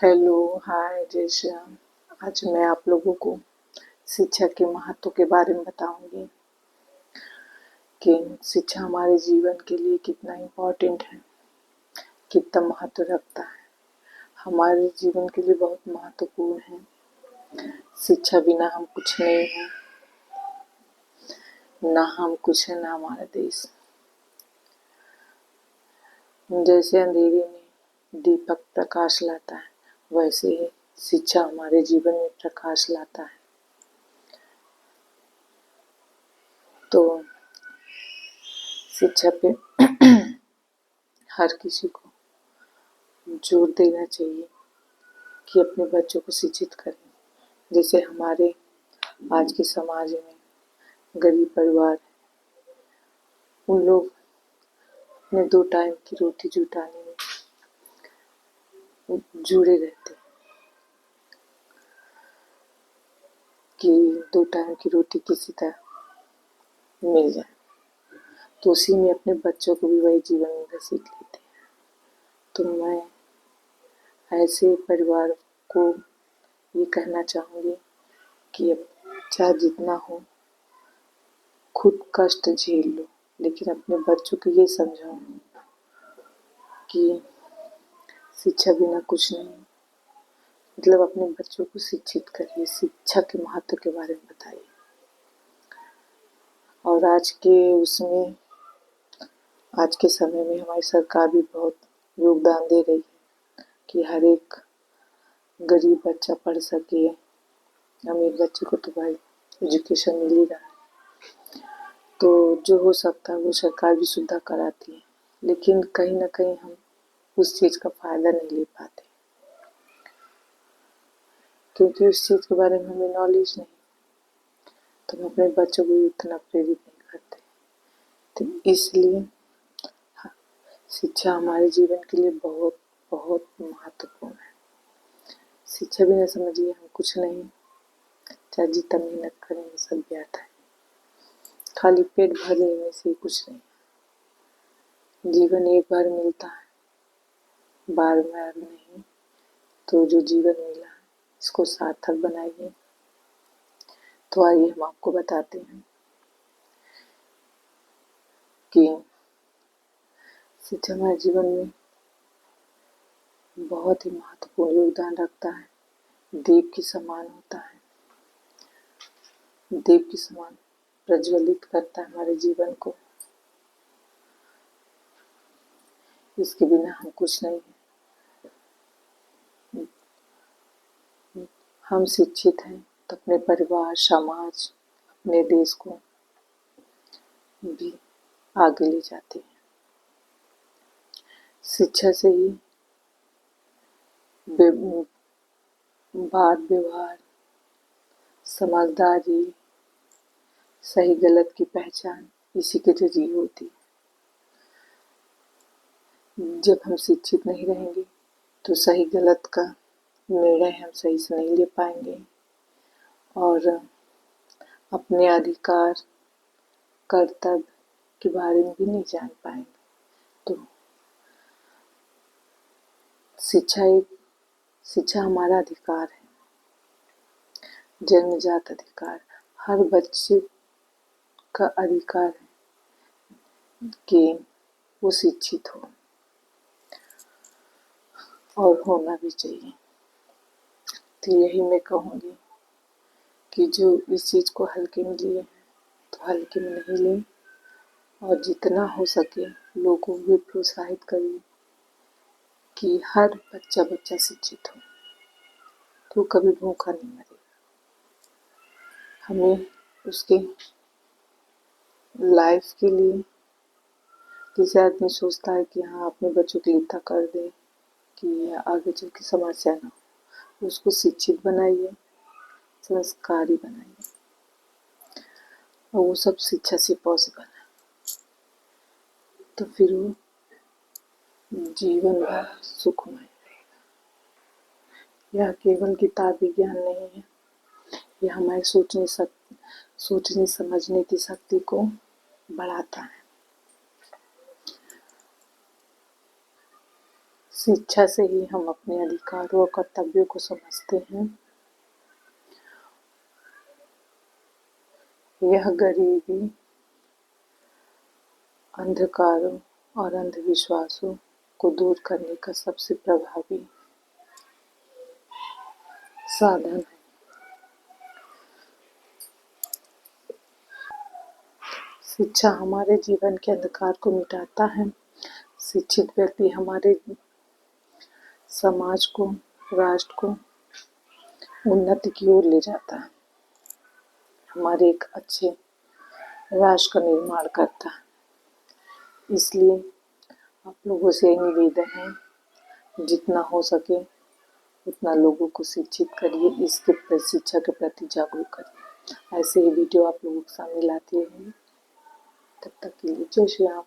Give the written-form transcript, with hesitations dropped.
Hello, हाय, जय श्री राम। आज मैं आप लोगों को शिक्षा के महत्व के बारे में बताऊंगी कि शिक्षा हमारे जीवन के लिए कितना इम्पोर्टेंट है, कितना महत्व रखता है। हमारे जीवन के लिए बहुत महत्वपूर्ण है। शिक्षा बिना हम कुछ नहीं है, ना हम कुछ है ना हमारा देश। जैसे अंधेरे में दीपक प्रकाश लाता है, वैसे ही शिक्षा हमारे जीवन में प्रकाश लाता है। तो शिक्षा पे हर किसी को जोर देना चाहिए कि अपने बच्चों को शिक्षित करें। जैसे हमारे आज के समाज में गरीब परिवार, उन लोग अपने 2 टाइम की रोटी जुटाने में जुड़े रहते हैं कि 2 टाइम की रोटी किसी तरह मिल जाए, तो उसी में अपने बच्चों को भी वही जीवन में घसीट लेते हैं। तो मैं ऐसे परिवार को ये कहना चाहूँगी कि अब चाहे जितना हो खुद कष्ट झेल लो, लेकिन अपने बच्चों को ये समझाओ कि शिक्षा बिना कुछ नहीं। मतलब अपने बच्चों को शिक्षित करिए, शिक्षा के महत्व के बारे में बताइए। और आज के समय में हमारी सरकार भी बहुत योगदान दे रही है कि हर एक गरीब बच्चा पढ़ सके। अमीर बच्चे को तो भाई एजुकेशन मिल ही रहा है, तो जो हो सकता है वो सरकार भी सुविधा कराती है, लेकिन कहीं ना कहीं हम उस चीज़ का फ़ायदा नहीं ले पाते क्योंकि उस चीज़ के बारे में हमें नॉलेज नहीं, तो हम अपने बच्चों को इतना प्रेरित नहीं करते। तो इसलिए शिक्षा हमारे जीवन के लिए बहुत बहुत महत्वपूर्ण है। शिक्षा बिना समझिए हम कुछ नहीं, चाहे जितना मेहनत करेंगे सब व्यर्थ है। खाली पेट भर लेने से कुछ नहीं। जीवन एक बार मिलता है, बार बार नहीं। तो जो जीवन मिला है इसको सार्थक बनाइए। तो आइए हम आपको बताते हैं कि शिक्षा हमारे जीवन में बहुत ही महत्वपूर्ण योगदान रखता है। दीप के समान होता है, दीप के समान प्रज्वलित करता है हमारे जीवन को। इसके बिना हम कुछ नहीं है। हम शिक्षित हैं तो अपने परिवार, समाज, अपने देश को भी आगे ले जाते हैं। शिक्षा से ही बात व्यवहार, समझदारी, सही गलत की पहचान इसी के जरिए होती है। जब हम शिक्षित नहीं रहेंगे तो सही गलत का निर्णय हम सही से नहीं ले पाएंगे और अपने अधिकार कर्तव्य के बारे में भी नहीं जान पाएंगे। तो शिक्षा हमारा अधिकार है, जन्मजात अधिकार। हर बच्चे का अधिकार है कि वो शिक्षित हो और होना भी चाहिए। तो यही मैं कहूँगी कि जो इस चीज़ को हल्के में लिए हैं तो हल्के में नहीं लें, और जितना हो सके लोगों को भी प्रोत्साहित करिए कि हर बच्चा शिक्षित हो, तो कभी भूखा नहीं मरेगा। हमें उसके लाइफ के लिए, जैसे आदमी सोचता है कि हाँ अपने बच्चों के लिए इतना कर दे कि आगे चल के समस्या ना हो, उसको शिक्षित बनाइए, संस्कारी बनाइए, और वो सब शिक्षा से पॉसिबल है। तो फिर वो जीवन भर सुखमय रहेगा। यह केवल किताबी ज्ञान नहीं है, यह हमारे सोचने समझने की शक्ति को बढ़ाता है। शिक्षा से ही हम अपने अधिकारों और कर्तव्यों को समझते हैं। यह गरीबी, अंधकारों और अंधविश्वासों को दूर करने का सबसे प्रभावी साधन है। शिक्षा हमारे जीवन के अंधकार को मिटाता है। शिक्षित व्यक्ति हमारे समाज को, राष्ट्र को उन्नति की ओर ले जाता है, हमारे एक अच्छे राष्ट्र का निर्माण करता है। इसलिए आप लोगों से यही निवेदन है, जितना हो सके उतना लोगों को शिक्षित करिए, इसके शिक्षा के प्रति जागरूक करिए। ऐसे ही वीडियो आप लोगों के सामने लाती रहेंगे। तब तक के लिए जय श्री राम।